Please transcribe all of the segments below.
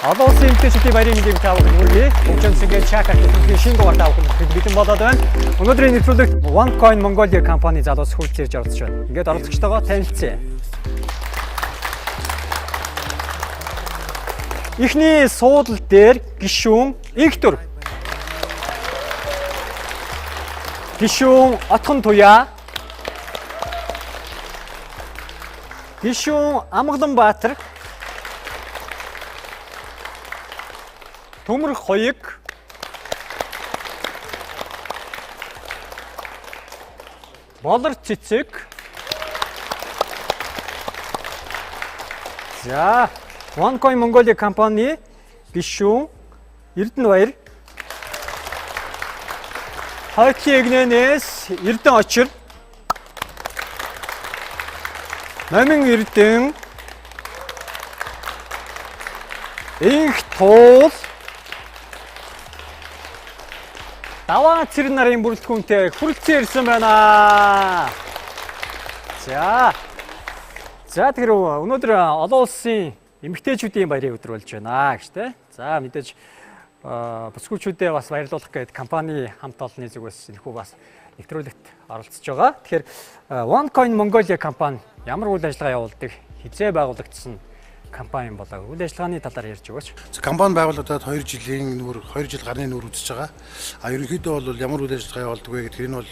Одоо улсын эмэгтэйчүүдийн баярын мэндийг таавах нүргээ. Хөгжимсгээ Чака хэвлэлийн шинэ дугаар таавах нь бэлэн болоод байна. Өнөөдрийн нэвтрүүлэгт OneCoin Mongolia компани залуус хурц ирж оролцож байна. Ингээд оролцогчтойгоо танилцъя. Эхний суудал дээр гишүүн Игтүр. Гишүүн Отхон Туяа. Гишүүн Амгаланбаатар. Төмөрх Хоёг. Болор Цэцэг. За, OneCoin Mongolia компани гишүүн Эрдэнэбаяр. Хойтлын эгнээс Эрдэнэ Очир. Номин Эрдэнэ. Инх Туул. Даваа цэрэн нарын бүрэлдэхүүнтэй хүрэлцэн ирсэн байна. За тэгэхээр өнөөдөр олон улсын эмэгтэйчүүдийн баярын өдөр болж байна гэж тэ. За мэдээж бүсгүйчүүдээ бас баярлуулах гээд компани хамт олонны зүгээс энэхүү бас нэвтрүүлэгт оролцож байгаа. Тэгэхээр OneCoin Mongolia компани ямар үйл ажиллагаа явуулдаг, хизээ байгуулагдсан компани болоо. Үйл ажиллагааны талаар ярьж өгөөч. Компани байгуулагдаад 2 жил гарны нүүр үзэж байгаа. Ерөнхийдөө бол ямар үйл ажиллагаа явуулдаг вэ гэдгээр энэ бол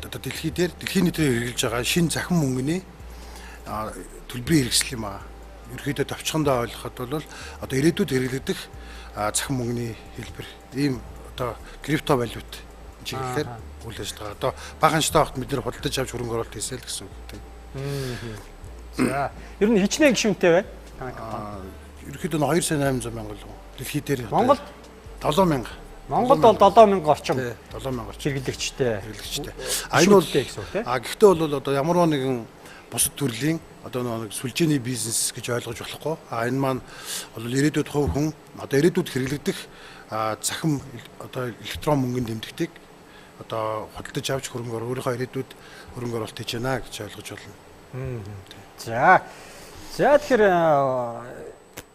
одоо дэлхийн нийтээр хэрэгжилж байгаа шинэ захин мөнгөний төлбөрийн хэрэгсэл юм аа. Ерөнхийдөө товчхондоо ойлгоход бол одоо ирээдүйд хэрэглэгдэх захин мөнгөний хэлбэр. Ийм одоо крипто валют чиглэлээр үйл ажиллагаа. Одоо баахан штогт бид нэр худалдаж авч хөрөнгө оруулалт хийсэл гэсэн үг тийм. За, ер нь хичнээн гишүүнтэй байна. Ерөнхийдөө 2,800,000 дэлхий дээр Монгол 7,000. Монголд бол 7,000 орчим 7,000 орчим хэрэглэгчтэй. Энэ бол гэхдээ бол одоо ямар нэгэн бусад төрлийн одоо нэг сүлжээний бизнес гэж ойлгож болохгүй. Энэ маань бол ирээдүйд хувь хүн одоо ирээдүйд хэрэглэгдэх захим одоо электрон мөнгөнд тэмдэгтийг одоо худалдаж авч өөрийнхөө ирээдүйд хөрөнгө оруулалт хийж байна гэж ойлгож байна. За тэгэхээр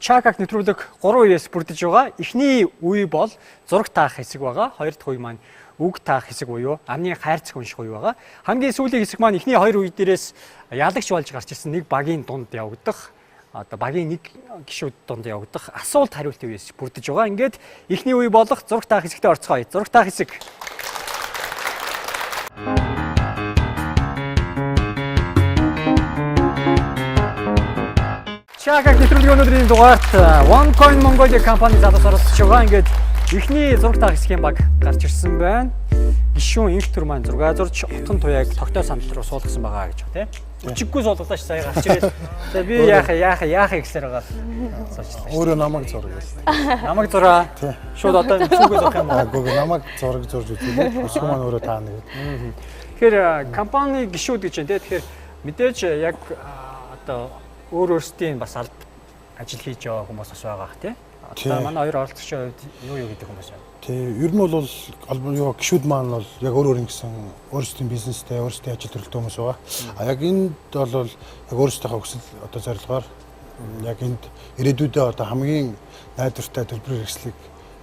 Чакаг нэвтрүүлэг 3 үеэс бүрдэж байгаа. Эхний үе бол зураг таах хэсэг байгаа. Хоёр дахь үе маань үг таах хэсэг буюу амны хайрцаг унших үе байгаа. Хамгийн сүүлийн хэсэг маань эхний 2 үе дээрээс ялагч болж гарч ирсэн нэг багийн дунд явагдах, одоо багийн нэг гишүүд дунд явагдах асуулт хариулт үеэс бүрдэж байгаа. Ингээд эхний үе болох зураг таах хэсэгтээ орцгоё. Зураг таах хэсэг. Чакаг нэвтрүүлгийн өнөөдрийн дугаарт OneCoin Mongolia компани залуус оролцож байгаа. Ингээд эхний зураг таах хэсгийн баг гарч ирсэн байна. Гишүүн Игтүр маань зураг зурж Отхон Туяаг тогтоо сандал руу суулгасан байгаа гэж байна тийм. Өчиггүй суулгалаа ш сая гарч ирээд. Тэгээ би яах гэсээр байгаа суучлаа. Өөрөө намайг зураг байсан. Намайг зураа. Шууд одоо зүгөө зурх юм аа. Гүг намайг зураг зурж үзээ. Өсгөө маань өөрөө таана гэдэг. Тэгэхээр компани гишүүд гэж байна тийм. Тэгэхээр мэдээж яг одоо өөрсдийн бас алд ажил хийж байгаа хүмүүс бас байгаа тийм. Одоо манай хоёр оролцогчийн хувьд юу гэдэг хүмүүс байна. Тийм. Ер нь бол гишүүд маань бол яг өөр ингэсэн өөрсдийн бизнестэй, өөрсдийн ажил төрөлтэй хүмүүс байгаа. Яг энд бол яг өөрсдийнхөө хүсэл одоо зорилгоор яг энд ирээдүйдээ одоо хамгийн найдвартай төлбөр хэрэгслийг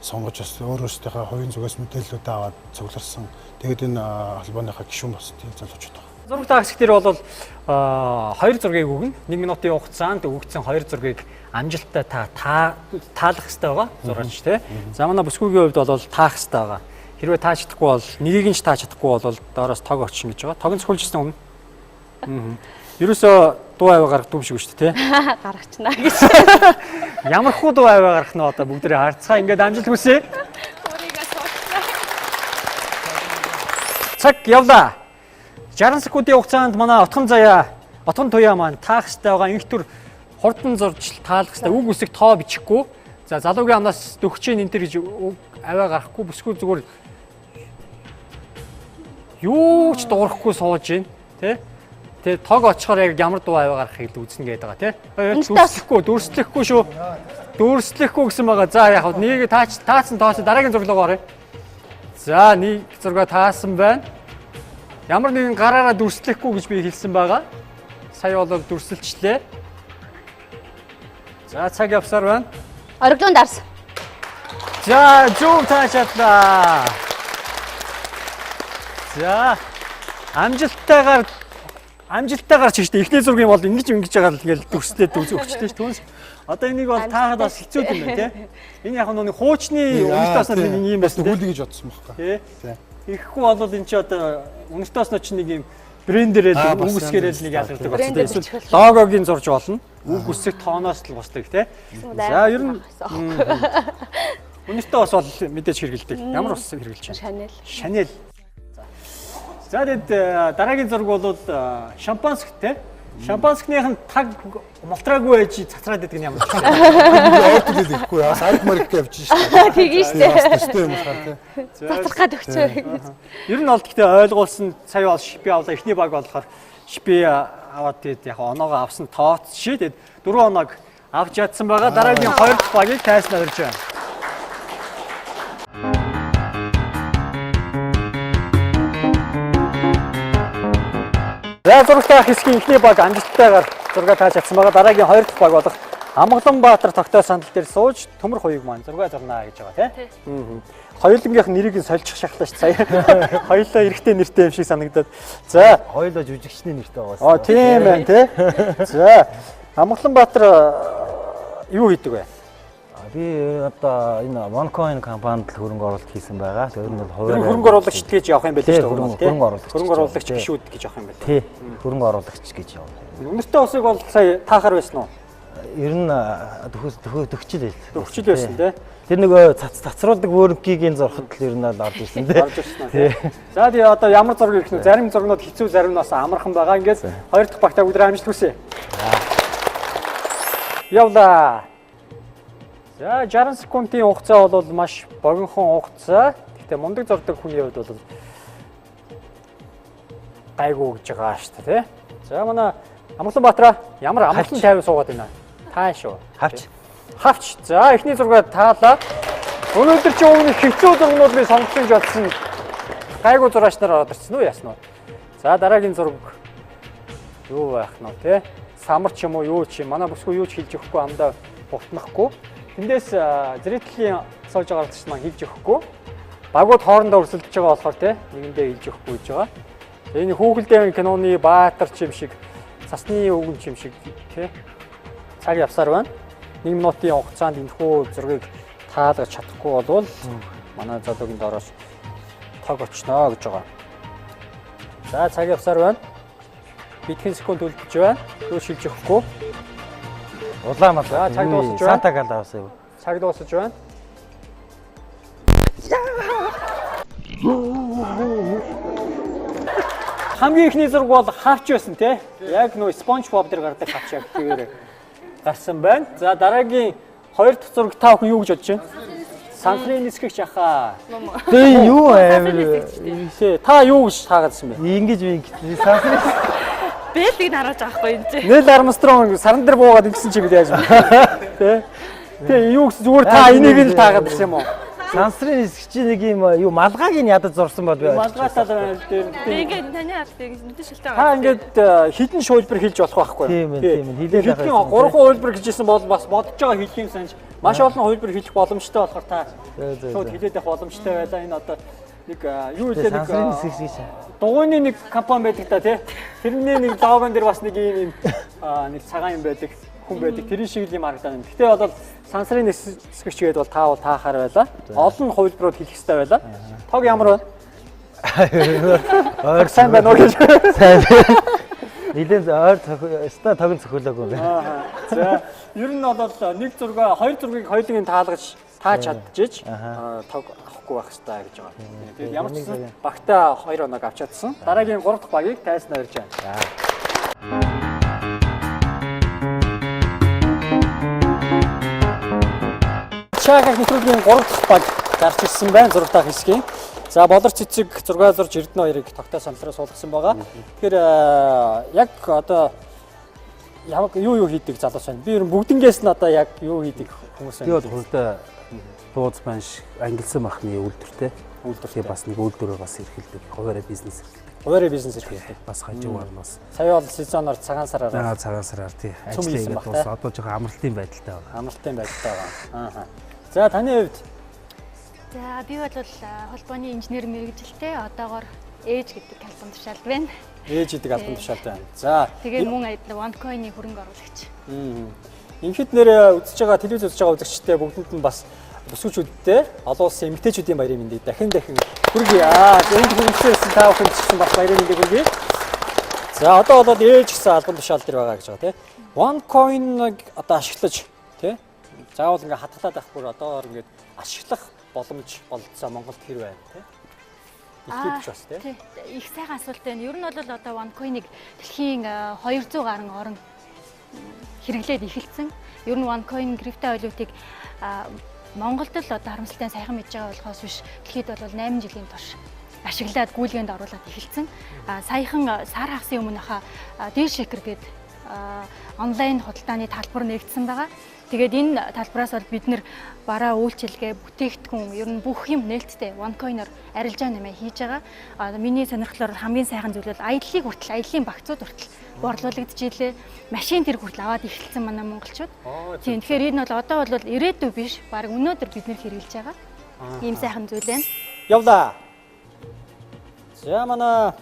сонгож бас өөрсдийнхөө хувийн зүгээс мэдээллүүд аваад цугларсан. Тэгээд энэ албаныхаа гишүүн бас тийм залуучууд байна. Зураг таах хэсгээр бол 2 зургийг өгнө. 1 минутын хугацаанд өгөгдсөн 2 зургийг амжилттай таалах хэрэгтэй байгаа. Зураач тий. За манай бүсгүйгийн хувьд бол таах хэрэгтэй байгаа. Хэрвээ тааж чадахгүй бол нёгийг нь ч тааж чадахгүй бол доороос тог очих гэж байгаа. Тог нь цохилжсэн өмнө. Ерөөсөө дуу аваа гаргадаг юм шиг шүү дээ тий. Гаргачнаа гэж. Ямар хуу дуу аваа гаргах нь одоо бүгдээ харцгаа ингээд амжилт хүсье. Цаг явлаа. 60 секундын хугацаанд манай Отхон Туяа маань таах хэрэгтэй байгаа. Игтүр хурдан зурж таалах хэрэгтэй. Үг үсэг тоо бичихгүй. За залуугийн амнаас дөхчийн энэ төр гэж аваа гарахгүй бүсгүй зүгээр юу ч дуурахгүй сууж гин тий. Тэгээ тог очихоор яг ямар дуу аваа гарахыг л үзнэ гэдэг байгаа тий. Дүрслэхгүй шүү. Дүрслэхгүй гэсэн байгаа. За яг нэг таацсан дараагийн зурлуугаар. За нэг зургаа таасан байна. Ямар нэгэн гараараа дүрслэхгүй гэж би хэлсэн байгаа. Сая бол дүрсэлчлээ. За цаг явсаар байна. Ориглон дарс. За, зөв таашаалаа. За, амжилттайгаар ч гэжтэй эхний зургийн бол ингэж байгаа л ингээл төгсдөө өгчтэй ш түүнээс. Одоо энийг бол таахад бас хэцүү юм байна те. Энэ яг нэг хуучны үнэтэйс нэг юм байсан хүүдий гэж бодсон байхгүй. Тий. Ихгүй бол энэ ч одоо үнэтэйс нь ч нэг юм брендерэл үгсгэрэл нэг ялгардаг болсон те. Эсвэл логогийн зурж болно. Үг үсэг тооноос л бусдаг те. За ер нь үнэтэй бас бол мэдээж хэрэгэлдэг. Ямар ус хэрэгэлж байна? Шанель. За тэгэд дараагийн зураг бол шампанск те. Шампанскных нь таг молтраагүй байж цацраад идэг нь ямар ч юм. Өөдөл хэлэхгүй яа. Сайд марк явж шээ. Тэгэж штэ. Тэстэй юм хаа тий. Цацрах гад өгчөө. Ер нь бол гэхдээ ойлгуулсан сая бол шипи авлаа. Эхний баг болохоор шипи аваад тэгээд яг оноогоо авсан тооц шээ. Тэгээд 4 оног авч чадсан байгаа. Дараагийн 2 дахь багийг тайснаа ирж байна. За зурагтай хэсгийн эхний баг амжилттайгаар зураг тааж чадсан байгаа. Дараагийн 2 дахь баг болох Амгаланбаатар тогтоос сандал дээр сууж төмөр хоёуг маань зураг зурнаа гэж байгаа тийм. Хоёулангийнх нэрийг нь сольчих шахлаа ш сая. Хоёулаа эрэгтэй нэртэй юм шиг санагдаад. За, хоёулаа жүжигчний нэртэй байгаа. Тийм байна тий. За, Амгаланбаатар юу хийдэг вэ? Би одоо энэ Moncoin компанид хөрөнгө оруулалт хийсэн байгаа. Тэр нь бол хөрөнгө оруулагч гэж явах юм байл шүү дээ. Хөрөнгө оруулагч гişүүд гэж явах юм байл. Тий. Хөрөнгө оруулагч гэж явна. Үнэртэй усыг бол сая таахаар байсан уу? Ер нь төгчл байл. Төгчл байсан тий. Тэр нөгөө цацруулдаг вөрнкигийн зурхад л ер нь л орж ирсэн тий. Орж ирсэн тий. За тий одоо ямар зураг ирэх нь зарим зургнууд хэцүү зарим нь бас амархан байгаа. Ингээд 2 дахь багтаа өдөр амжилт хүсье. Явла. За 60 секундын хугацаа бол маш богинохон хугацаа. Гэхдээ мундаг зурдаг хүний хувьд бол гайгүй гэж байгаа шүү дээ, тий. За манай Амгаланбаатараа ямар амгалан тайван суугаад байна. Таа шүү. Хавч. За эхний зураг таалаа. Өнөөдөр чи өмнө хэцүү зургнууд би сонгосон гэж бодсон. Гайгүй зураач нар ороод ирсэн үү яасан уу? За дараагийн зураг юу байх нь вэ, тий? Самар ч юм уу юу ч юм. Манай бүсгүй юу ч хэлж өгөхгүй амдаа бутнахгүй. Тэндээс зрителийн сууж байгаа ч маань хэлж өгөхгүй. Багууд хоорондоо өрсөлдөж байгаа болохоор тий нэгэндээ хэлж өгөхгүй гэж байгаа. Энэ хүүхэлдэйн киноны баатар ч юм шиг, цасны өвгөн ч юм шиг тий цаг явсаар байна. 1 минутын хугацаанд энэхүү зургийг таалгаж чадахгүй бол манай залуугийн доороос тог очно гэж байгаа. За цаг явсаар байна. Битгэн секунд үлдэж байна. Юу шилж өгөхгүй. Улаан мал. За цаг дуусаж байна. Санта Клаус авсан. Цаг дуусаж байна. Хамгийн ихний зураг бол хавч байсан тий. Яг нөө SpongeBob дээр гардаг хавч яг тэгээрээ гарсан байна. За дараагийн 2 дахь зураг та бүхэн юу гэж бодож байна? Сансрын нисгэгч яхаа. Тэ юу амир. Та юу гэж таагаадсан бэ? Ингэж сансрын Бэлгийг харуулж байгаа хгүй энэ. Нэл Армстронг саран дээр буугаад ингэсэн чи бид яаж юм. Тэ юу гэж зүгээр та энийг л таагаад ирсэн юм уу? Сансрын нисгч нэг юм юу малгайг нь ядаж зурсан бол би. Малгайтаа дээр. Ингээд таны хард ингэж мэдээ шилтэй Та байгаа. ингээд хідэн шуулбар хэлж болох байхгүй юу? Тийм ээ. Хилээд Хидэн 3 хувилбар гэжсэн бол бас бодож байгаа хэлхийн санаж маш олон хувилбар хэлэх боломжтой болохоор та шууд хилээд авах боломжтой байлаа. Энэ одоо нэг юу хэлээ нэг сансрын нисгч гэж. дугуйны нэг компани байдаг та тий. Тэрний нэг логон дээр бас нэг ийм нэг цагаан юм байдаг. Хүн байдаг. Тэрийн шиг л юм харагдана. Гэтэ бол сансрын нисгэгч гээд бол та бол таахаар байлаа. Олон хувилбарууд хэлэх хэрэгтэй байлаа. Тог ямар байна? Ойр сайн байна уу гэж. Сайн. Нилээн ойр ста тогн цохиолоогүй байна. За ер нь бол нэг зураг, 2 зургийг хоёулын таалгаж тааж чадчихж тог авахгүй байх хэрэгтэй гэж байгаа. Тэгээд ямар ч гэсэн багтаа 2 оног авч чадсан. Дараагийн 3 дахь багийг тайснаа ирж байна. Чаахаг нэвтрүүлгийн 3 дахь баг гарч ирсэн байна зурагтай хэсгийн. За болор цэцэг 6 зурж Эрдэнэ 2-ыг тогтоо саналраа суулгасан байгаа. Тэгэхээр яг одоо юу хийдэг залуус байна. Би ер нь бүгднгээс нь одоо яг юу хийдэг хүмүүс байна. Би бол хөрдөө дууц маань ангилсан махны үйлдвэртэй. Үйлдвэртэй бас нэг үйлдвэрээр бас эрхэлдэг. Хуваараа бизнес эрхэлдэг. Хуваарь бизнес эрхэлдэг. Бас хажуугаар нас. Сая бол сезоноор цагаан сараар Цагаан сараар тий. Цөм Ажил хийсэн хийгээд баг, дуусаа. те? Одоо жоохон амралтын байдалтай байна. амралтын байдалтай байна. Аа. За таны хувьд За би бол холбооны инженер мэргэжилтэй одоогоор ээж гэдэг албан тушаалд байна. ээж идэг албан тушаалтай байна. За Тэгээд мөн аядлаг OneCoin-ы хөрөнгө оруулагч. Ингээд нэр үзэж байгаа телевиз үзэж байгаа үзэгчтэй бүгдэнд нь бас бүсгүүчүүдтэй олон улсын эмэгтэйчүүдийн баярын мэндийг дахин хүргэе. Энд хүргэсэн та бүхэнд ч гэсэн бас баярын мэндийг хүргэе. За одоо болоод ээж гэсэн албан тушаал дээр байгаа гэж байгаа тийм. OneCoin-ыг одоо ашиглаж тийм. Заавал ингээд хатгалаад авахгүй одоогоор ингээд ашиглах боломж болцоо Монголд хэр байна тийм. Ихтэй биш бас тийм. Их сайхан асуулт байна. Ер нь бол одоо OneCoin-ыг дэлхийн 200 гаруй орн хэрэглээд эхэлсэн. Ер нь OneCoin крипто валютыг Монголд л одоо харамсалтай сайхан мэдж байгаа болохоос биш дэлхийд бол 8 жилийн турш ашиглаад гүйлгээнд оруулаад эхэлсэн. Саяхан сар хагасын өмнөхөө D-Shaker гэдэг онлайн худалдааны талбар нэгдсэн байгаа. Тэгээд энэ талбараас бол бид нэр бараа үйлчилгээ, бүтээгдэхүүн ер нь бүх юм нээлттэй OneCoin-оор арилжаа нэмээ хийж байгаа. Миний сонирхлоор хамгийн сайхан зүйл бол аяллыг хүртэл, аяллын багцууд хүртэл борлуулагдчихжээ. Машин тэр хүртэл аваад эхэлсэн манай монголчууд. Тийм тэгэхээр энэ бол одоо бол ирээдүй биш, баг өнөөдөр бид нэр хэрэгжилж байгаа. Ийм сайхан зүйл байна. Явлаа. За манай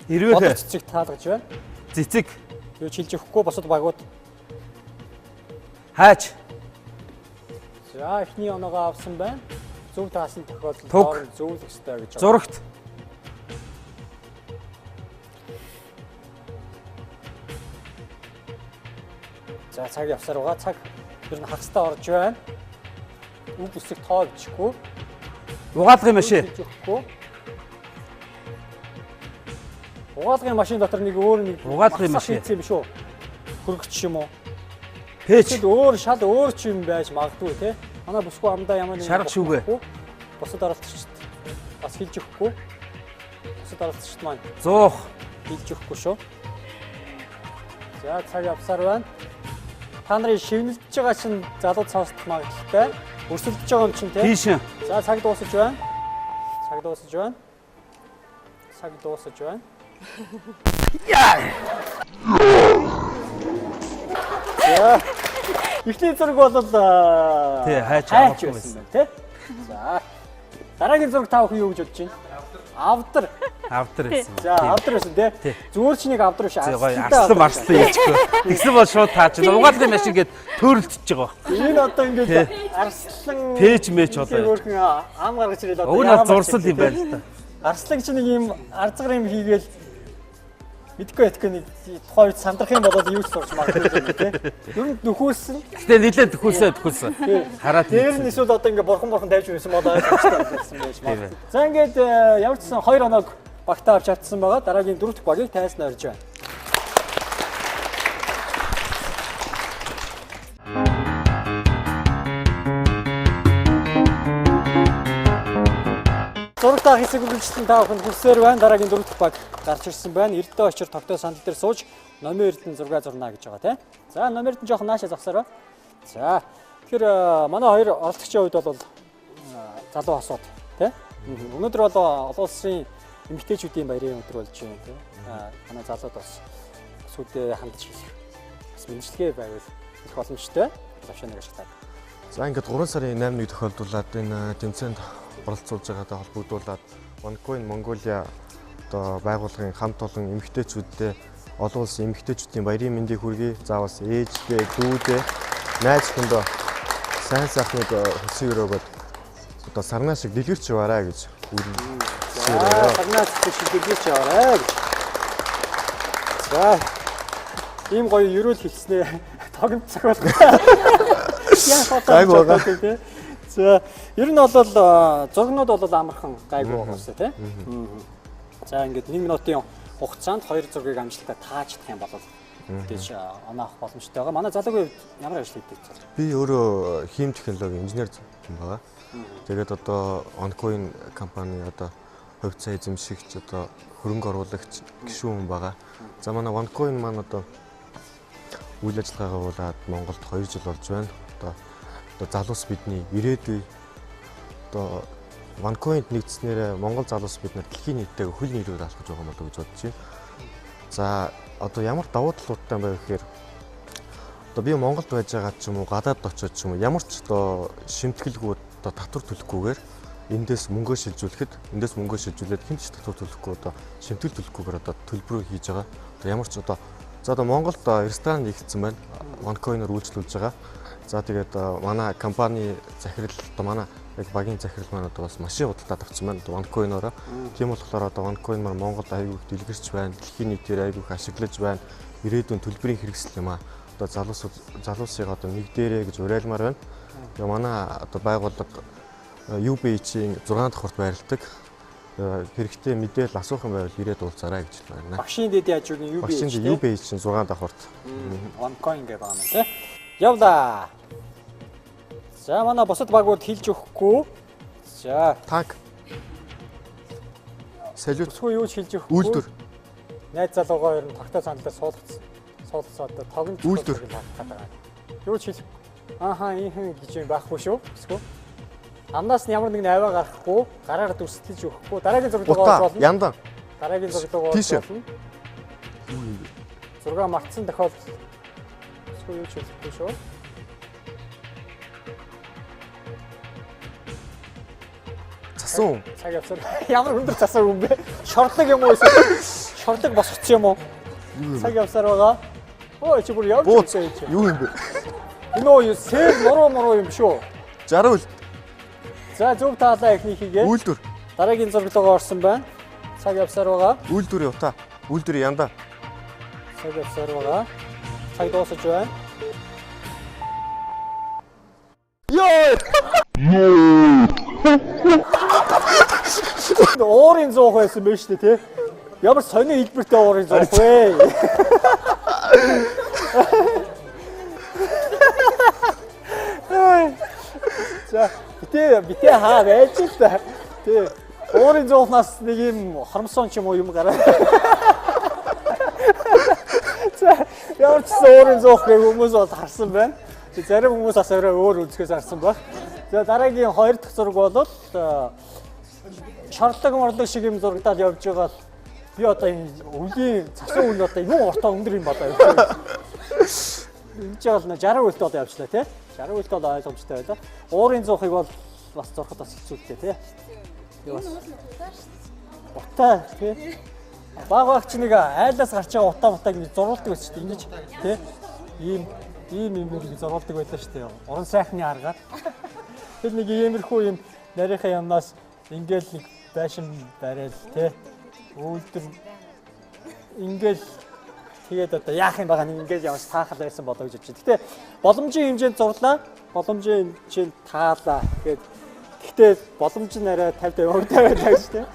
Ирвээ цэцэг таалгаж байна. цэцэг Юу ч хэлж өгөхгүй босод багууд. хайч За эхний оноогоо авсан байна. Зөв таасан тохиолдолд Туг. хооронд зөвлөх ёстой гэж байна. зурагт За цаг явсаар байгаа. Цаг ер нь хагастай орж байна. Үг үсэг тоо бичихгүй. угаалгын машин Хэлж өгөхгүй. Угаалгын машин дотор нэг өөр нэг Угаалгын мас машин. хийцээ биш үү? Хөргөч юм уу? пэч Эсвэл шал өөр ч юм байж магадгүй те. Манай бүсгүй амдаа ямар нэг Шарга шүүгээ. Бусад оролцогчд бас хэлж өгөхгүй. Бусад оролцогчд маань 100 хэлж өгөхгүй шүү. За цаг явсаар байна. Та нарын шивнэлж байгаа чинь залууд сонсох магадaltaй. Өрсөлдөж байгаа юм чинь те. тийшин За цаг дуусаж байна. Цаг дуусаж байна. Цаг дуусаж байна. За. Эхний зураг бол Тий, хайч хайч авахгүй байсан байна тий. За. Дараагийн зураг та бүхэн юу гэж бодож байна? Авдар. автар байсан. За, авдар байсан тий. Тий. Зүгээр чи нэг авдар биш. Гоё арслантай арслан авдар. марслан яачгүй. Тэгсэн бол шууд таач. Угаалгын машин гээд төрөлдөж байгаа. Энэ одоо ингээд арслан Пэж мэч болоо. өөрхөн ам гаргаж ирээд одоо Уг нь яамаар зурсал чи, юм байна л та. Арслан чи нэг юм арцгар юм хийгээл мэдгүй ятгүй нэг тухайн үед сандрах юм болоод юу ч сурч магадгүй юм тий. Ер нь нөхөөсөн. Гэтэ нилээд төхүүлсэн. Хараад Тэр нь эсвэл одоо ингээ бурхан тавьж байсан болоо ойлгомжтой болсон байж магадгүй. За ингээд ямар ч сан 2 оног багтаа авч чадсан байгаа. Дараагийн 4 дахь багийг тайсан орж байна. Зургатаа хэсэг үргэлжлэн та бүхэнд хүрсээр байна. Дараагийн 4 дахь баг гарч ирсэн байна. Эрдэнэ очир тогтоо сандал дээр сууж номер эрдэнэ зураг зурнаа гэж байгаа тийм. За номер эрдэнэ жоохон наашаа зогсороо. За тэгэхээр манай хоёр оролцогчийн хувьд бол залуу асууд тийм. Өнөөдөр бол олон улсын эмэгтэйчүүдийн баярын өдөр болж байна тийм. Манай залууд бас сүдэ хандж бас мэдлэгээ байвал их боломжтой. Завшаа нэг ашиглаад. За ингээд 3 сарын 8-ны тохиолдуулаад энэ тэмцээнд оролцуулж байгаатай холбогдуулаад OneCoin Mongolia одоо байгууллагын хамт олон эмэгтэйчүүдтэй олон улсын эмэгтэйчүүдийн баярын мэндийг хүргэе. Заавал ээждээ, дүүдээ, найз хүндээ сайн сайхныг хөсөө өрөөгөөд одоо сарнаа шиг дэлгэрч яваарай гэж За сарнаас шилдэгч яваарай. За ийм гоё ерөөл хэлснээ тогтмол цаг байна. Яа Гайгүй байгаа. тийм. За ер нь бол зургнууд бол амархан гайгүй байгаа шүү дээ тийм. За ингээд 1 минутын хугацаанд 2 зургийг амжилттай таачдах юм бол тийш оноох боломжтой байгаа. Манай залуугийн хувьд ямар ажил хийдэг вэ? Би өөрөө хийм технологи инженер юм байгаа. Тэгээд одоо OneCoin компани одоо хувь цаа эзэмшигч одоо хөрөнгө оруулагч гишүүн хүн байгаа. За манай OneCoin маань одоо үйл ажиллагаагаа явуулаад Монголд 2 жил болж байна. Одоо залуус бидний ирээдүй одоо OneCoin-д нэгдснээр Монгол залуус бид нар дэлхийн нийтэйг хөл нийлүүр алхаж байгаа юм болов уу гэж бодож байна. За одоо ямар давуу талуудтай байв гэхээр одоо би Монголд байж байгаа ч юм уу гадаад очоод ч юм уу ямар ч одоо шимтгэлгүй одоо татвар төлөхгүйгээр эндээс мөнгөө шилжүүлээд хэн ч татвар төлөхгүй одоо шимтгэл төлөхгүйгээр одоо төлбөрөө хийж байгаа. Одоо ямар ч одоо за одоо Монголд ресторан нэгдсэн байна. OneCoin-оор үйлчлүүлж байгаа. За тэгээд манай компани захирал одоо манай яг багийн захирал маань одоо бас машин худалдаад авсан байна. OneCoin-ороо. Тийм болохоор одоо OneCoin маань Монголд аягүй их дэлгэрч байна. Дэлхийн нийтээр аягүй их ашиглаж байна. Ирээдүйн төлбөрийн хэрэгсэл юм аа. Одоо залуусыг одоо нэг дээрээ гэж уриалмаар байна. Тэгээ манай одоо байгууллага UB-ийн 6 давхурт байрладаг. Хэрэгтэй мэдээлэл асуух юм байвал ирээд уулзаарай гэж байна. Багшийн дэд яаж үгүй UB. Багшийн UB-ийн 6 давхурт. OneCoin гэдэг байна тий. Явлаа. За манай бусад багууд хилж өгөхгүй. За Танк. Салют. Өсгөө юу ч хилж өгөхгүй. Үйлдвэр. Найз залуугаа ер нь тогтоо саналаа суулцаад тогнож Үйлдвэр. Юу ч хил. Ааха ийхэн гэж юм байхгүй шүү. Өсгөө. Амнаас нь ямар нэгэн аваа гарахгүй, гараар дүрслэж өгөхгүй. Дараагийн зурглалгаа болно. Яндан. Дараагийн зурглалгаа болно. Зураг мартсан тохиолдолд юу ч хэлэхгүй шүү. Цасан. Цаг явсаар ямар өндөр цасаа юм бэ? Шортлог юм уу эсвэл шортлог босгоц юм уу? Цаг явсаар байгаа. Ой чи бүр явж байгаа чи. Юу юм бэ? Энэ юу сэр мороо юм шүү. 60 үл. За зөв таалаа ихний хийгээ. Үйлдвэр. Дараагийн зурглалгаа орсон байна. Цаг явсаар байгаа. Үйлдвэр явта. Үйлдвэр янда. Цаг явсаар байгаа. Цаг дуусаж байна. Уурын зуух байсан байх шүү дээ, тий. Ямар сони хэлбэртэй уурын зуух вэ? За, битээ хаа байж л та. Тий. Уурын зуухнаас нэг юм хормсон ч юм уу юм гараа. За, ямар ч уурын зуух гэх хүмүүс бол харсан байна. Зарим хүмүүс бас өөр үзэхээс харсан баг. За дараагийн 2 дахь зураг бол шорлог шиг юм зурагдаад явж байгаа. Би одоо энэ үеийн цасан үн одоо юу ортоо өндөр юм болоо. Энд жаал 60 үлт одоо явчлаа тий. 60 үлт бол ойлгомжтой байлаа. Уурын зуухыг бол бас зурхад бас хэцүүтэй тий. Юу бас утаа тий. Багч нэг айлаас гарч байгаа утаа мутаг ингэ зурулдаг байсан шүү дээ. Ингэж тий. Ийм юм зурулдаг байлаа шүү дээ. Уран сайхны аргаар. Тэр нэг иймэрхүү юм нарийнхаа юмнаас ингээл нэг байшин барайл тий. Үйлдвэр ингээл тэгээд одоо яах юм байгаа нэг ингээл явж таахал байсан болоо гэж бодчих. Гэтэ боломжийн хэмжээнд зурлаа. Боломжийн хэмжээнд таалаа. Гэхдээ боломж нь арай 50% байлаа гэж тий.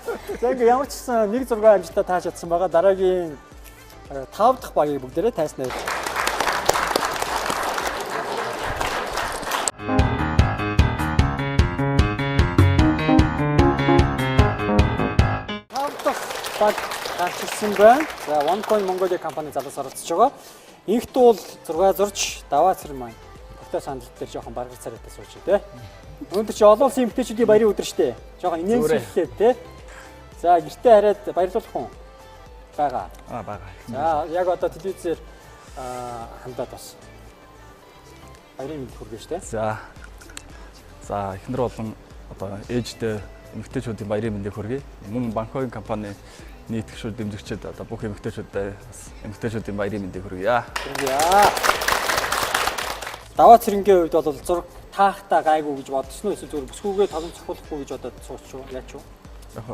За ингээ ямар ч гэсэн нэг зураг амжилттай тааж чадсан байгаа. Дараагийн 5 дахь багийг бүгдээрээ тайснаа. 5 дахь баг гарчсан байна. За OneCoin Mongolia компани залуус оролцож байгаа. Инхт бол 6 зурж даваа цэр маань. Тогтоо сандал дээр жоохон баргар царайтай сууж тий. Өнөөдөр чи олон улсын эмэгтэйчүүдийн баярын өдөр шүү дээ. Жоохон инээмсэглээ тий. За гэртээ хараад баярлуулах хүн байгаа. Бага. За яг одоо телевизээр хандаад бас баярын мэнд хүргэж штэ. За эхнэр болон одоо ээжтэй эмэгтэйчүүдийн баярын мэндийг хүргэе. Мөн OneCoin компани нийт гишүүд дэмжигчид одоо бүх эмэгтэйчүүдэд бас эмэгтэйчүүдийн баярын мэндийг хүргье. Даваа цэрэнгийн хувьд бол зураг таахтаа гайгүй гэж бодсон уу? Эсвэл зүгээр бүсгүйгээ тоглон цохиулахгүй гэж бодоод сууч юу? Яач юу? Яг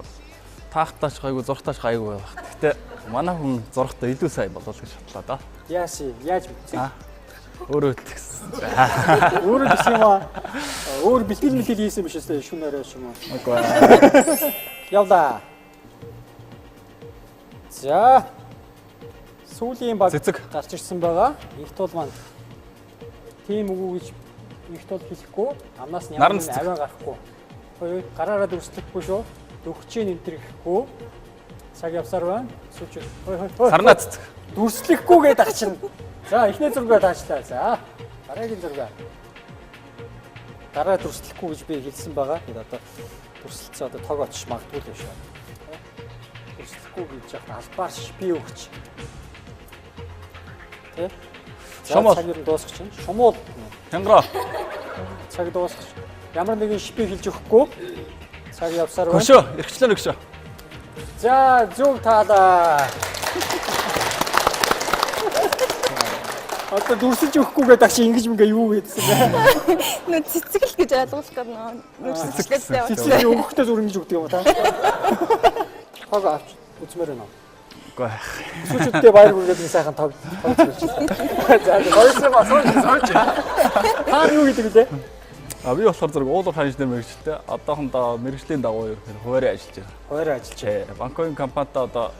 таахтаач гайгүй, зургатаач гайгүй байх. Гэтэ манай хүн зургатаа илүү сайн болов гэж бодлоо да. Яаси, яаж мэдсэн? Өөрөө тэгсэн. Өөрөө гэсэн юм аа. Өөр бэлтгэл хийсэн биш үстэй шүнээрээ юм уу? Үгүй. Явлаа. За. Сүүлийн баг Цэцэг гарч ирсэн байгаа. Их тул маань тийм үгүй гэж их тул хэлэхгүй. Амнаас нь ямар нэг аваа гарахгүй. Хөөе, гараараа дүрслэхгүй шүү. Дөхчийн энтер гэхгүй. Цаг явсаар байна. Сүүч. Хөөе. сарнаа цэцэг. Дүрслэхгүй гэдэг ачин. За, эхний зургаа таачлаа. За. Дараагийн зургаа. дараа дүрслэхгүй гэж би хэлсэн байгаа. Тэгээд одоо дүрслэлцээ одоо тог очиж магадгүй л биш үү. Дүрслэхгүй гэж яах албаар би өгч. Тэ? Шумуул. Цаг ер нь дуусах чинь. Шумуул. Хянграа. Цаг дуусах. Ямар нэгэн шипийг хэлж өгөхгүй. Цаг явсаар байна. Өшөө, эргчлэн өшөө. За зөв таалаа. Одоо дүрсэж өгөхгүйгээ дагш ингэж мгээ юу гэдсэн бэ? Нөө цэцгэл гэж ойлгох гэнэ. Нөө цэцгэлтэй. Цэцлэг өгөхдөө зүр ингэж өгдөг юм та. Тог авч үзмээр байна. Үгүй. Сүчүүдтэй баяр хүргээд нэг сайхан тог зүйлж. За хоёрсоо сууж. Та юу гэдэг вэ? Би болохоор зэрэг уулуур ханжны мэрэгчлээ. Одоохондоо мэрэгжлийн дагуу ерөнхийдөө хуваарь ажиллаж байна. Хоёроо ажиллаж байна. Банкоин компанитай одоо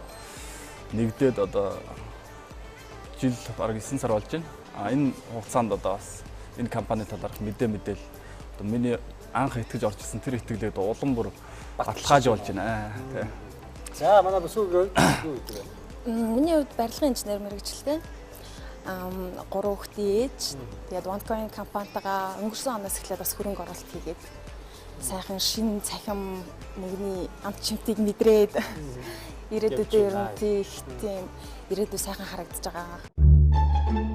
нэгдээд одоо жил бараг 9 сар болж байна. Энэ хугацаанд одоо бас энэ компани талаарх мэдээлэл одоо миний анх итгэж орж ирсэн тэр итгэлээд улам бүр баталгааж болж байна. Тий. За манай бүсгүйг юу гэдэг вэ? Миний хувьд барилгын инженер мэрэгчлээ. 3 хүүхдийн ээж. Тэгээд OneCoin компанитайгаа өнгөрсөн оноос эхлээд бас хөрөнгө оруулалт хийгээд сайхан шинэ цахим мөнгөний амт чимтгийг мэдрээд ирээдүйдээ ер нь тийм ирээдүй сайхан харагдаж байгаа.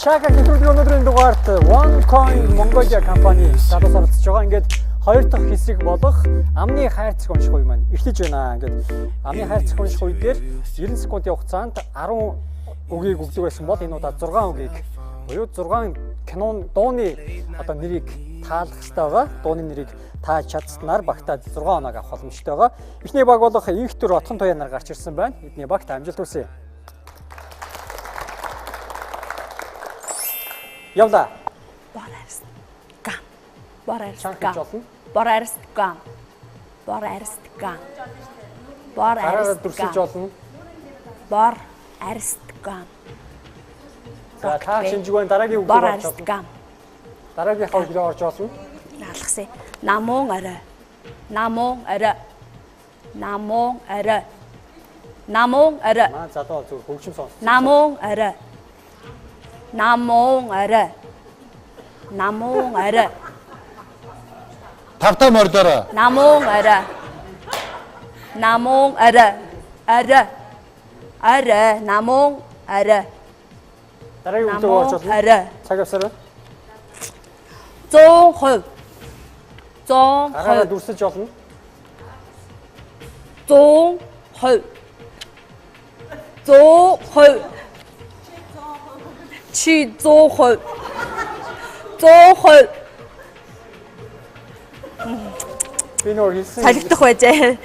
Чака нэвтрүүлгийн өнөөдрийн дугаарт OneCoin Mongolia компани салуус оролцож байгаа. Ингээд хоёр дахь хэсэг болох амны хайрцаг унших үе маань эхлэж байна. Ингээд амны хайрцаг унших үе дээр 90 секундын хугацаанд 10 үгийг өгдөг байсан бол энэ удаа 6 үгийг буюу 6 кинон дууны одоо нэрийг таалах хэрэгтэй байгаа. Дууны нэрийг тааж чадсанаар багтаад 6 оног авах боломжтой байгаа. Эхний баг болох инх төр отхон туяа нар гарч ирсэн байна. Эдний багт амжилт хүсье. Явла. Бор арстгам. Араа дүрсэж болно. Бор арстгам. За та шинжгүй дараагийн үг Бор орж болно. арстгам. Дараагийн хав хэлээ орж болно. Наалгасаа. Намун арай. Маа залуу зөв хөгжим сонс. Намун арай. Тавтаа мордороо. Намун арай. Намун арай. Дараагийн үг орж болно. Арай. Цаг явсаар байна. 100%. Араа дүрсэж болно. 100%. 100%. Чи 100%. 100%. Би нөр хэлсэн. Солигдох байжээ.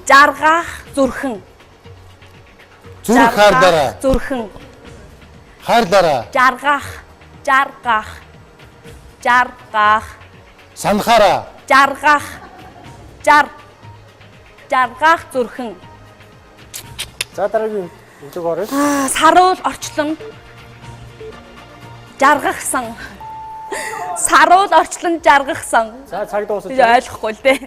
Жаргах зүрхэн. Зүрх хаардараа. Зүрхэн. Хаардараа. Жаргах. Санахаараа. Жаргах зүрхэн. За дараагийн үг орё. Саруул орчлон жаргахсан. Саруул орчлон жаргахсан. За цаг дуусаж Би байна. ойлгохгүй л дээ.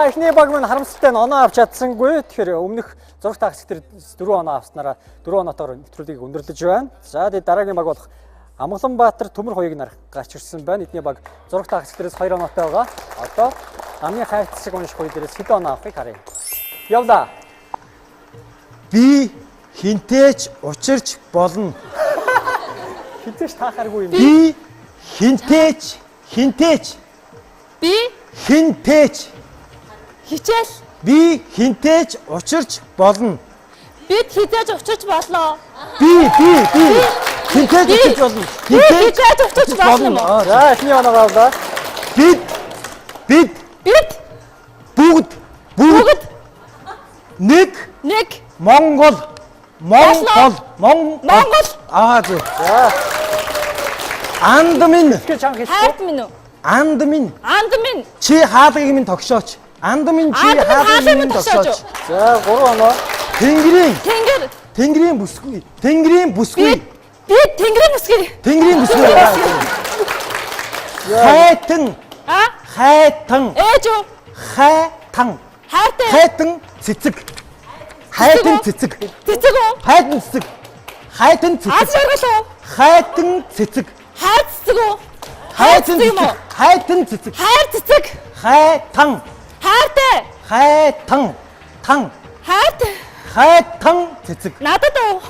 Эхний баг маань харамсалтай нь оноо авч чадсангүй. Тэгэхээр өмнөх зураг тагч дээр 4 оноо авснараа 4 оноотойгоор нэвтрүүлгийг өндөрлөж байна. За тэгээд дараагийн баг болох Амгаланбаатар төмөр хоёрыг нарах гарч ирсэн байна. Эдний баг зураг тагч дээрээс 2 оноотой байгаа. Одоо амны хайрцаг унших хоёр дээрээс хэдэн оноо авахыг харъя. Явла. Би хинтээч учирч болно. Хинтээч таахааргүй юм. Би хинтээч Би хинтээч хичээл би хинтээч учирч болно. бид хизээж очиж болоо. Би хинтээч учирч болно. Хизээж очиж болно. За эхний оноогоо авлаа. Бид бүгд нэг Монгол зөв. Анд минь Гэж чанга хэлсэн. Хайрт минь үү? анд минь Анд минь. чи хаалагийг минь тогшооч. Анд минь чи хаалагийг минь тогшооч. За 3 оноо. Тэнгэрийн Тэнгэр. бүсгүй. Би тэнгэрийн бүсгэр. Тэнгэрийн бүсгүй. Хайтан. Ээж үү? Хайтан. Хайртай. Хайтан цэцэг. Хайтан цэцэг. Цэцэг үү? Хайтан цэцэг. Хайтан Аз цэцэг. жаргал уу? Хайтан цэцэг. Хайр цэцэг үү? Хайтан цэцэг юм уу? цэцэг. Хайтан цэцэг. Хайр цэцэг. Хайтан. Хайртай. Хайтан. Тан. Хайртай. Хайтан цэцэг. Надад уу?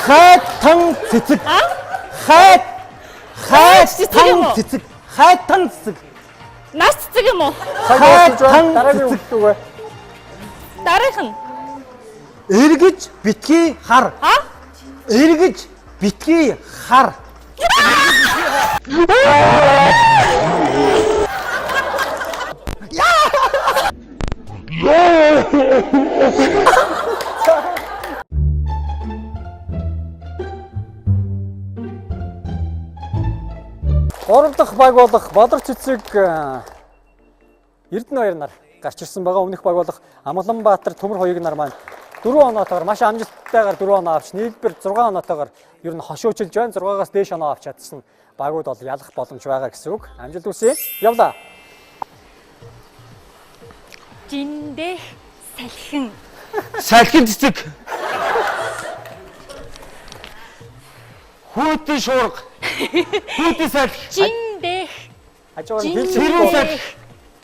Хайтан цэцэг. Хайт. цэцэг юм уу? Хайтан цэцэг. Хайтан цэцэг. Нас цэцэг юм уу? Хайтан Дараагийн цэцэг. үг үгүй. Дараах нь. Эргэж битгий хар. Эргэж битгий хар. Гурав дахь баг болох Бодрог цэцэг Эрдэнэ 2 нар гарч ирсэн байгаа. Өмнөх баг болох Амгаланбаатар Төмөр 2 нар маань 4 оноотойгоор маш амжилттайгаар 4 оноо авч нийлбэр 6 оноотойгоор ер нь хошуучилж байна. 6-аас дээш оноо авч чадсан багууд бол ялах боломж байгаа гэсэн үг. Амжилт хүсье. Явлаа. Жиндэх салхин. Салхин цэцэг. Хүүтэн шуурга. Хүүтэн салхи. Жиндэх. Хажуугаар нь Тэрүүн хэлсэн. салхи.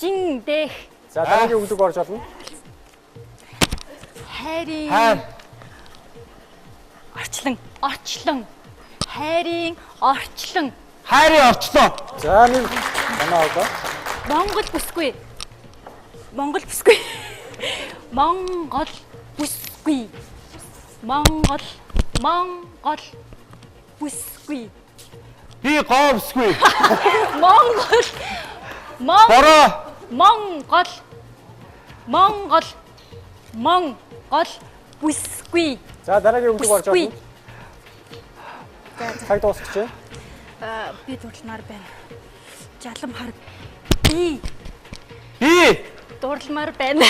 Жиндэх. За дараагийн үгдүг орж болно. Хайрын. Хайр. Орчлон. Орчлон. Хайрын орчлон. Хайрын орчлоо. За нэг оноо одоо. Монгол бүсгүй. Монгол бүсгүй. Монгол бүсгүй. Монгол бүсгүй. Би говсгүй. Монгол Бороо. Монгол бүсгүй. За дараагийн үгдүг орж Бүсгүй. болно. Цаг дуусчих чинь. Би дурламар байна. Жалам хар. Би Би дурламар байна.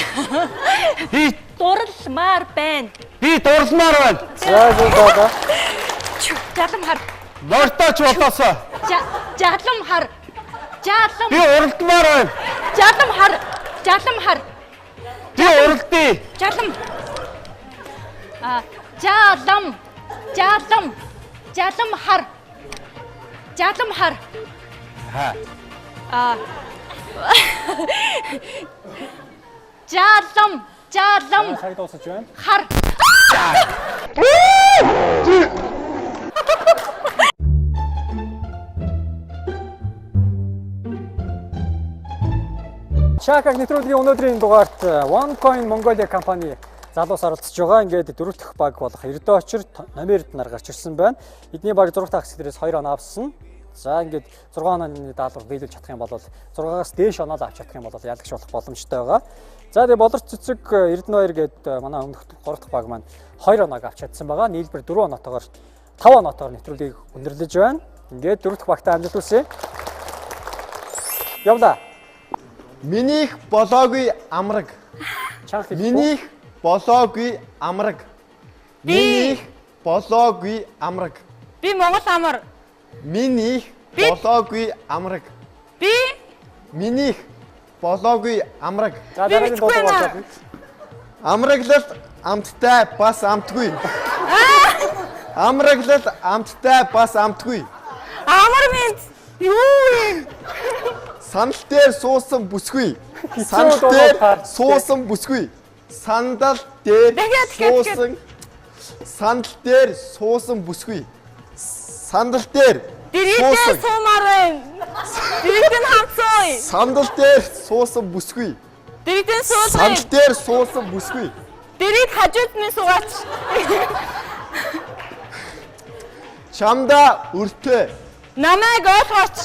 би Дурламар байна. би дурламаар байна. За. Жалам хар. Нортооч болоосоо. Жалам хар. Би уралдмаар байна. Жалам хар. Жалам хар. Би уралдъя. Жалам. Жалам. Жалам хар. Жалам хар. Жалам. Цаг дуусчих байна. Хар. Шакаг нэвтрүүлгийн өнөөдрийн дугаарт OneCoin Mongolia компани залуус оролцож байгаа. Ингээд 4 дахь баг болох Эрдэнэ очир номерд нар гарч ирсэн байна. Эдний баг 6 дахь хэсгээс 2 оноо авсан. За ингээд 6 онооны даалгавар биелүүлж чадах юм бол 6-аас дээш оноо авч чадах юм бол ялагч болох боломжтой байгаа. За тэгээ Бодрог цэцэг Эрдэнэ 2 гээд манай өмнөх 3 дахь баг маань 2 оноог авч чадсан байгаа. Нийлбэр 4 оноотойгоор 5 оноотойгоор нэвтрүүлгийг өндөрлөж байна. Ингээд 4 дахь багтаа амжилт хүсье. Явлаа. Минийх болоогүй амраг. Чанх хэлбүү. Минийх болоогүй амраг. Минийх болоогүй амраг. Би Монгол амар. Минийх болоогүй амраг. Би Минийх болоогүй амраг. За дараагийн дуу болчихно. Амраглал амттай бас амтгүй. Амраглал амттай бас амтгүй. амар минь юу юм? Сандал дээр суусан бүсгүй. Сандал дээр суусан бүсгүй. Сандал дээр суусан. Сандал дээр суусан бүсгүй. Сандал дээр Дэрэгдээ суумаар байна. Дэрэгдэн хамцгүй. Сандал дээр суусан бүсгүй. Дэрэгдэн суулгая. Сандал дээр суусан бүсгүй. Дэрэгд хажууд нь суугаач. Чамда өртөө. Намайг ойлгооч.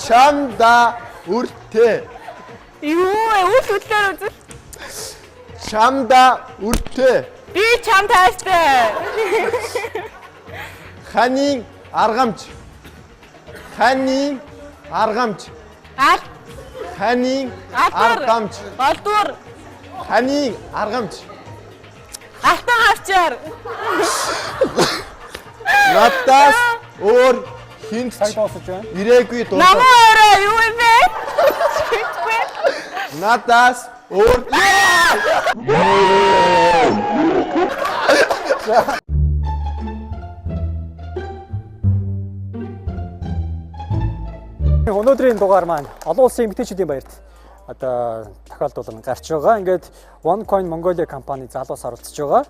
Чамда өртөө. Юу ээ үл хөдлөөр үзэл. Чамда өртөө. Би чам тааштай. Ханийн аргамж. Ханийн аргамж. Ал Ханийн аргамж. Голдуур. Ханийн аргамж. Алтан хавчаар. Надаас өөр Хинт цаг дуусаж байна. ирээгүй дуу. Намаараа юу юм бэ? Мэдгүй. Надаас өөр Өнөөдрийн дугаар маань олон улсын эмэгтэйчүүдийн баярт одоо тохиолдуулан гарч байгаа. Ингээд OneCoin Mongolia компани залуус оролцож байгаа.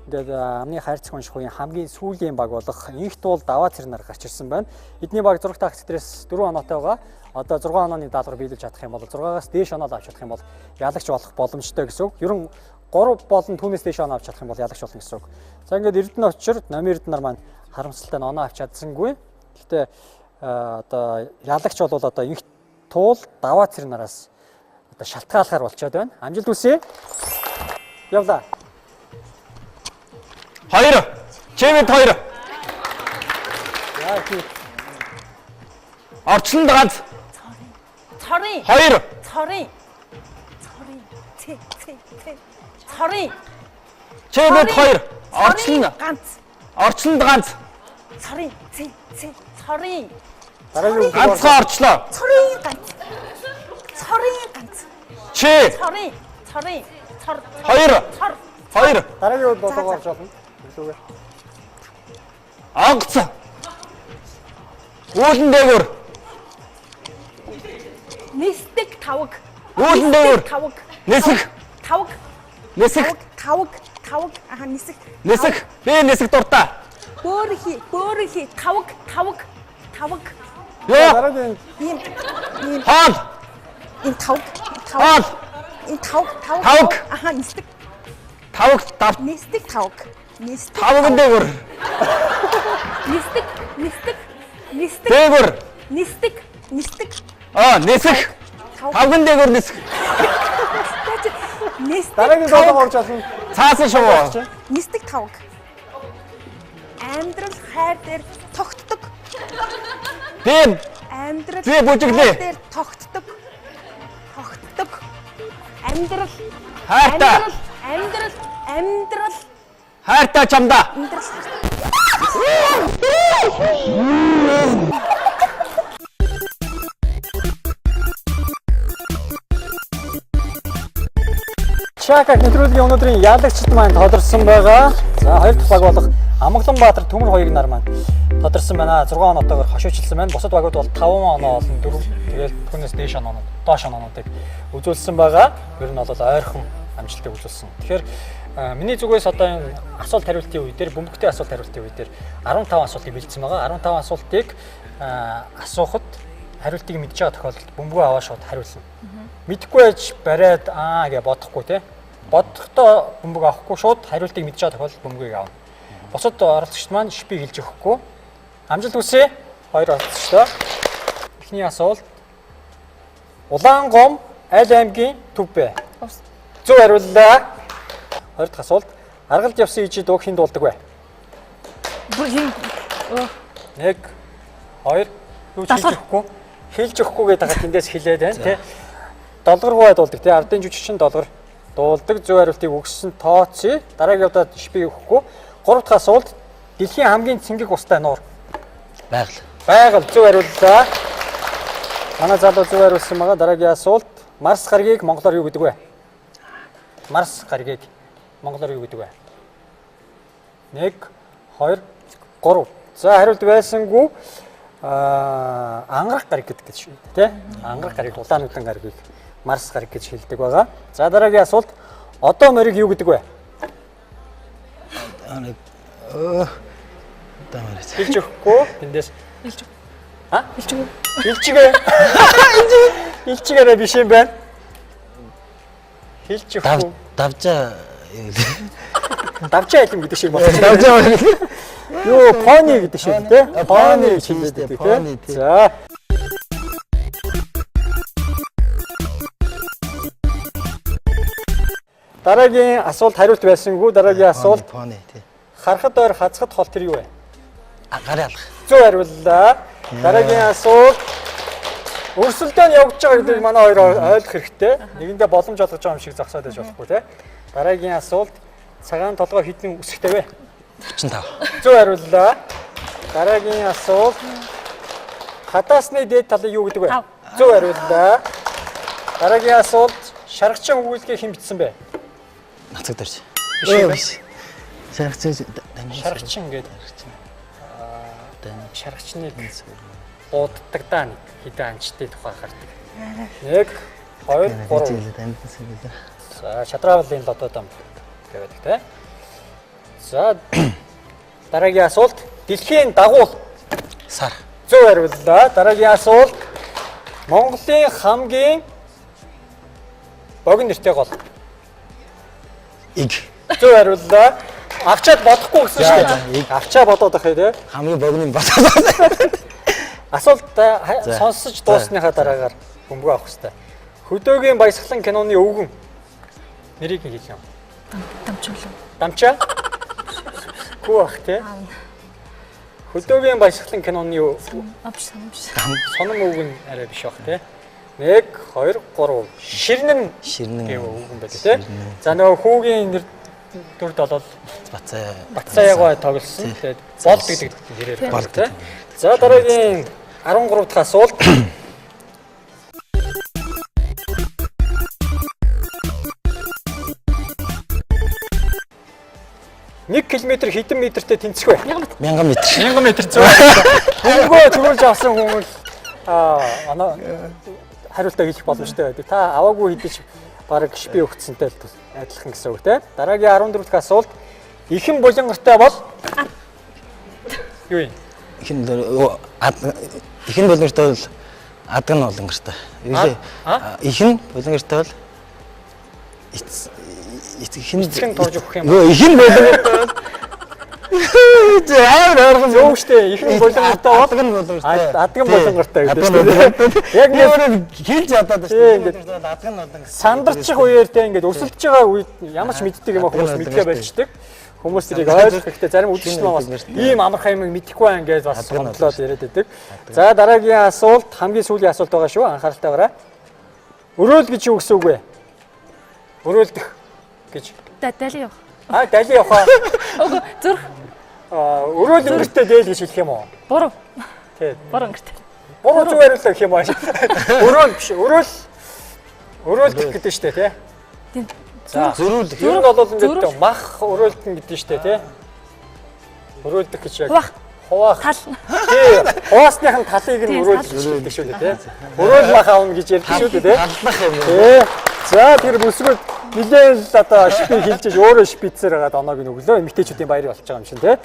Ингээд амны хайрцаг унших үеийн хамгийн сүүлийн баг болох инх туул даваа цэрнаар гарч ирсэн байна. Эдний баг зураг таах цэтрээс 4 оноотой байгаа. Одоо 6 онооны даалгавар биелүүлж чадах юм бол 6-аас дээш оноо авч чадах юм бол ялагч болох боломжтой гэсэн үг. Ер нь 3 болон түүнээс дээш оноо авч чадах юм бол ялагч болно гэсэн үг. За ингээд Эрдэнэ очир номер Эрдэнэ нар маань харамсалтай нь оноо авч чадсангүй. Гэхдээ одоо ялагч бол одоо инх туул даваа цэрнараас одоо шалтгаалахаар болчиход байна. Амжилт хүсье. Явлаа. 2. Чимэд 2. Яа чи Орчлонд ганц. Цорын. 2. Цорын. Цорын. Чимэд 2. Орчлонд. Ганц. Орчлонд ганц. Цорын. Цорын. дараагийн Ганцхан орчлоо. Цорын ганц. Цорын ганц. Чи. Цорын. 2. 2. дараагийн үед болоо орж болно. Хэлүүгээ. Онгоц. Үүлэн дээгүүр. Нисдэг тавг. Үүлэн дээгүүр. Тавг. Нисэх. Тавг. Нисэх. Тавг. Аха нисэг. Нисэх. Би нисэх дуртай. Бөөрхи. Тавг. Ёо. Дараагийн Ийм Хаал. ийм тавг. Хаал. Ийм тавг. Тавг. Аха нисдэг. Тавг тав. Нисдэг тавг. Нисдэг. Тавган дээгүүр. Нисдэг. Дээгүүр. Нисдэг. Нисэх. Тавган дээгүүр нисэх. Нисдэг. дараагийн болоо орж болно. Цаасан шувуу. Нисдэг тавг. Амьдрал хайр дээр тогтдог. Дэм. Амьдрал Би бүжиглээ. хайр дээр тогтдог. Амьдрал Хайртай. Хайртай чамда. Чака нэвтрүүлгийн өнөөдрийн ялагчд маань тодорсон байгаа. За хоёр дахь баг болох Амгаланбаатар Төмөр хоёрын нар маань тодорсон байна. 6 оноотойгоор хошуучилсан байна. Бусад багууд бол 5 оноо болон 4 тэгээд түүнээс дээш оноонууд, доош оноонуудыг үзүүлсэн байгаа. Ер нь бол ойрхон амжилтыг үзүүлсэн. Тэгэхээр миний зүгээс одоо энэ асуулт хариултын үе дээр бөмбөгтэй асуулт хариултын үе дээр 15 асуултыг бэлдсэн байгаа. 15 асуултыг асуухад хариултыг мэдж байгаа тохиолдолд бөмбөгөө аваа шууд хариулна. Мэдхгүй байж бариад гэж бодохгүй тий. Бодохдоо бөмбөг авахгүй шууд хариултыг мэдж байгаа тохиолдолд бөмбөгийг авна. Бусад оролцогчд маань шипийг хэлж өгөхгүй. Амжилт хүсье. Хоёр оролцогчдоо. Эхний асуулт. Улаангом аль аймгийн төв бэ? Зөв хариуллаа. Хоёр дахь асуулт. Аргалд явсан ижид уг хэн дуулдаг вэ? 1 2 юу хэлж өгөхгүй. Хэлж өгөхгүй гэдэг хагаад тэндээс хэлээд байна тий. Долгоргоо дуулдаг тий. Ардын жүжигчин долгор дуулдаг. Зөв хариултыг өгсөн тооцъё. Дараагийн удаад шипийг өгөхгүй. Гурав дахь асуулт. Дэлхийн хамгийн цэнгэг устай нуур. Байгаль зөв хариуллаа. Манай залуу зөв хариулсан байгаа. Дараагийн асуулт. Марс гаригийг монголоор юу гэдэг вэ? Марс гаригийг монголоор юу гэдэг вэ? 1 2 3. За хариулт байсангүй ангарах гариг гэдэг гэж шүү дээ, тий? Ангарах гариг улаанудан гаригийг Марс гариг гэж хэлдэг байгаа. За дараагийн асуулт. Одоо морийг юу гэдэг вэ? Хэлж өгөхгүй. Тэндээс хэлж өг. Хэлчихээ. Хэлчихээрээ биш юм байна. Хэлж өгөхгүй. Давжаа Давжаа хэлэм гэдэг шиг байна. Давжаа. Юу, пони гэдэг шиг тий? Пони гэж хэлдэг тий. За. Дараагийн асуулт хариулт байсангүй. Дараагийн асуулт. пони тий. Харахад ойр хацхад хол тэр юу вэ? Гарын алах. Зөв хариуллаа. Дараагийн асуулт. Өрсөлдөөн явж байгаа гэдгийг манай хоёр ойлгох хэрэгтэй. Нэгэндээ боломж олгож байгаа юм шиг зогсоод байж болохгүй тий. Дараагийн асуулт. Цагаан толгой хэдэн үсэгтэй вэ? 45. Зөв хариуллаа. Дараагийн асуулт. Хадаасны дээд талыг юу гэдэг вэ? Тав. Зөв хариуллаа. Дараагийн асуулт шаргачин өгүүлгээ хэн бичсэн бэ? Нацаг дэрч. Биш үү? Биш. Шаргачин гэдэг. Шаргачныг ууддаг даа нэг хэдэн анчтай тухай гардаг. 1 2 3. За шатраавлын лододом гэдэг тийм. За дараагийн асуулт дэлхийн дагуул Сар. зөв хариуллаа. Дараагийн асуулт Монголын хамгийн богино нэртэй гол. Иг. Зөв хариуллаа. Авчаад бодохгүй гэсэн шүү дээ. Авчаа бодоод ахъя тий. Хамгийн богино баталгаа. Асуулт сонсож дуусныхаа дараагаар бөмбөг авах хэрэгтэй. Хөдөөгийн баясгалан киноны өвгөн нэрийг нь хэлээ юм. Дамжуулав. Дамчаа? Хүү ах тий. Хөдөөгийн баясгалан киноны Авш. сонон өвгөн арай биш бах тий. 1 2 3 ширнэн Ширнэн. гэв өвгөн байлээ тий. За нөгөө хүүгийн нэр дүрд болол Бацаа. Бацааягоо тоглосон. Тэгээд бол гэдэг нэрээр байна тий. За дараагийн 13 дахь асуулт. 1 км хэдэн метртэй тэнцэх вэ? 1000 м. 1000 метр зөв. Өнгөө төрүүлж авсан хүмүүс хариултаа хэлэх боломжтой байдаг. Та аваагүй хэдэж бараг шипи өгцөнтэй адилхан гэсэн үг тийм. Дараагийн 14 дахь асуулт. Ихэн булангартай бол юу юм? Ихэн болгонтой бол адган болгонтой. Ихэн болгонтой бол Эцэг тоож өгөх юм. Ихэн болгонтой бол Зөв штэ. Ихэн булангартай бол адган болгонтой. адган булангартай гэдэг шүү дээ. Яг нэг хэлж ядаад шүү дээ. Адган болгонтой. Сандарчих үеэр те ингээд өрсөлдөж байгаа үед ямар ч мэддэг юм хүмүүс мэдгээ байлждаг. Хүмүүс тэрийг ойлгох хэрэгтэй. Зарим үдшил маань бас ийм амархан юм мэдэхгүй байх гэж бас сондлоод яриад байдаг. За дараагийн асуулт хамгийн сүүлийн асуулт байгаа шүү. Анхааралтай байгаарай. Өрөөл гэж юу гэсэн үг вэ? Өрөөлдөх гэж. Дали явах. Дали явах. Үгүй зүрх. Өрөөл өнгөртэй дээл гэж хэлэх юм уу? Буруу. Тий. Буруу өнгөртэй. Буруу зүг хариулах гэх юм аа. Өрөөл биш. Өрөөлдөх гэдэг нь шүү дээ, тий. За зөрүүлэх. Ер нь бол ингээд мах өрөөлдөн гэдэг нь шүү дээ, тий. Өрөөлдөх гэж яг хуваах. Тал. Тий. Хуасных нь талыг нь өрөөлдөх гэдэг шүү дээ, тий. Өрөөл мах аавна гэж ярьдаг шүү дээ, тий. Талах юм. Тий. За тэр бүсгүүд нилээн л одоо шипи хилжиж өөрөө шпицээр хагаад оноог нь өглөө эмэгтэйчүүдийн баярыг болж байгаа юм шин тий.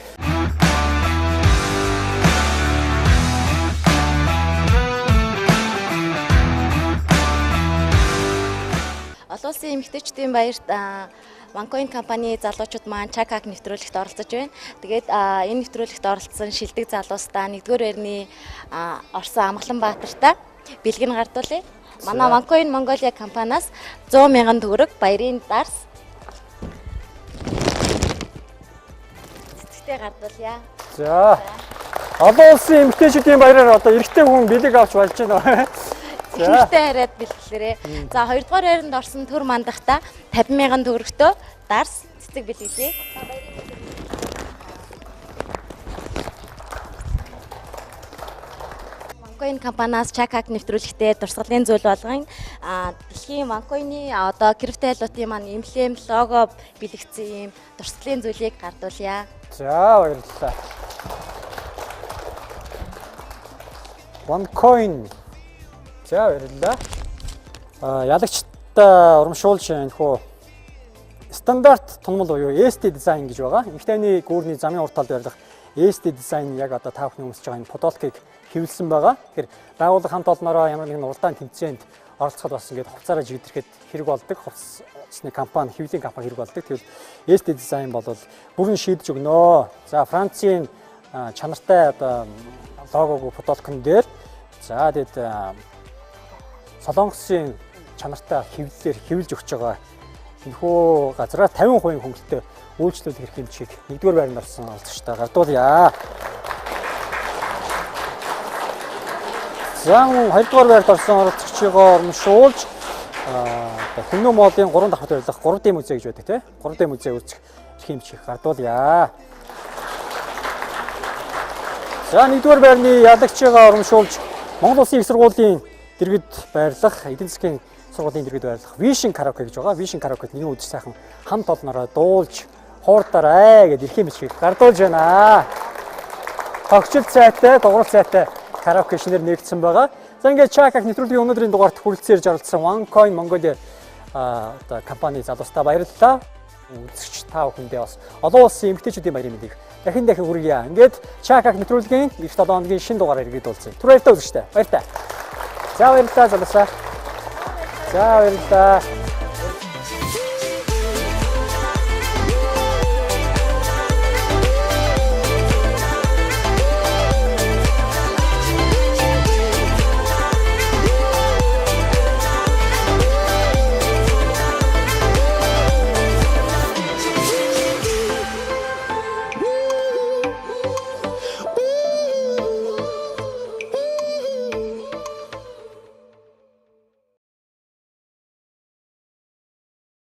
Олон улсын эмэгтэйчүүдийн баярт OneCoin компани залуучууд маань Чакаг нэвтрүүлэгт оролцож байна. Тэгээд энэ нэвтрүүлэгт оролцсон шилдэг залуустаа 1-р байрны Орсон Амгалан Баатартай бэлгэн гардуулъя. Манай OneCoin Mongolia компаниас 100,000 төгрөг баярын дарс цэцэгтэй гардуулъя. За. Олон улсын эмэгтэйчүүдийн баяраар одоо эрэгтэй хүн бэлэг авч болж байна. Ихэнхдээ хараад бэлтгэлээрээ. За 2-р байранд орсон төр мандахта 50,000 төгрөгтөө дарс цэцэг бэлгэлээ. OneCoin компаниас Чакаг нэвтрүүлэгтээ дурсгалын зүйл болгон дэлхийн OneCoin-ы одоо криптовалютын маань эмблем, лого бэлэгдсэн ийм дурсгалын зүйлийг гардуулъя. За баярлалаа. OneCoin. За баярлалаа. Ялагчтай урамшуулж энэхүү стандарт тунмал буюу ST дизайн гэж байгаа. Эмэгтэйний гүүрний замын урт талд барьдаг ST дизайн яг одоо та бүхний өмсөж байгаа энэ фотолкийг хэвлсэн байгаа. Тэгэхээр байгууллага хамт олноороо ямар нэгэн уралдаан тэмцээнд оролцоход бас ингээд хувцаараа жигдэрэхэд хэрэг болдог. Хувцсны компани, хэвлэлийн компани хэрэг болдог. Тэгвэл ST дизайн бол бүрэн шийдэж өгнө. За Францын чанартай одоо логог фотолкон дээр за тэгээд Солонгосын чанартай хэвлэлээр хэвлж өгч байгаа энэхүү газараа 50% хөнгөлөлтөд үйлчлүүлэх эрх хэмжээг 1-р байранд орсон олзогчтой гардуулъя. За 2-р байранд орсон оролцогчийгоо урамшуулж Хүннү моолын 3 давхад барилах 3D музей гэж байдаг тийм 3D музей үүсгэх эрх хэмжээг гардуулъя. За 1-р байрны ялагчийгоо урамшуулж Монгол Улсын их сургуулийн дэргэд байрлах, эдийн засгийн сургуулийн дэргэд байрлах Vision Karaoke гэж байгаа. Vision Karaoke-д нэгэн үдшиж сайхан хамт олноороо дуулж хуурдараа гэдээ эрхийн бичгийг гардуулж байна. Тогтчил цайтай, дугуйр цайтай караоке шинээр нэгдсэн байгаа. За ингээд Чакаг нэвтрүүлгийн өнөөдрийн дугаарт хүрэлцэн ирж оролцсон OneCoin Mongolia одоо компани залуустаа баярлалаа. Үзэгч та бүхэндээ бас олон улсын эмэгтэйчүүдийн баярын мэндийг дахин хүргье. Ингээд Чакаг нэвтрүүлгийн эх 7 хоногийн шинэ дугаараар иргэд уулзъя. Түр баяртай үзэгчтэй. Баяртай. За баярлалаа залуусаа. За баярлалаа.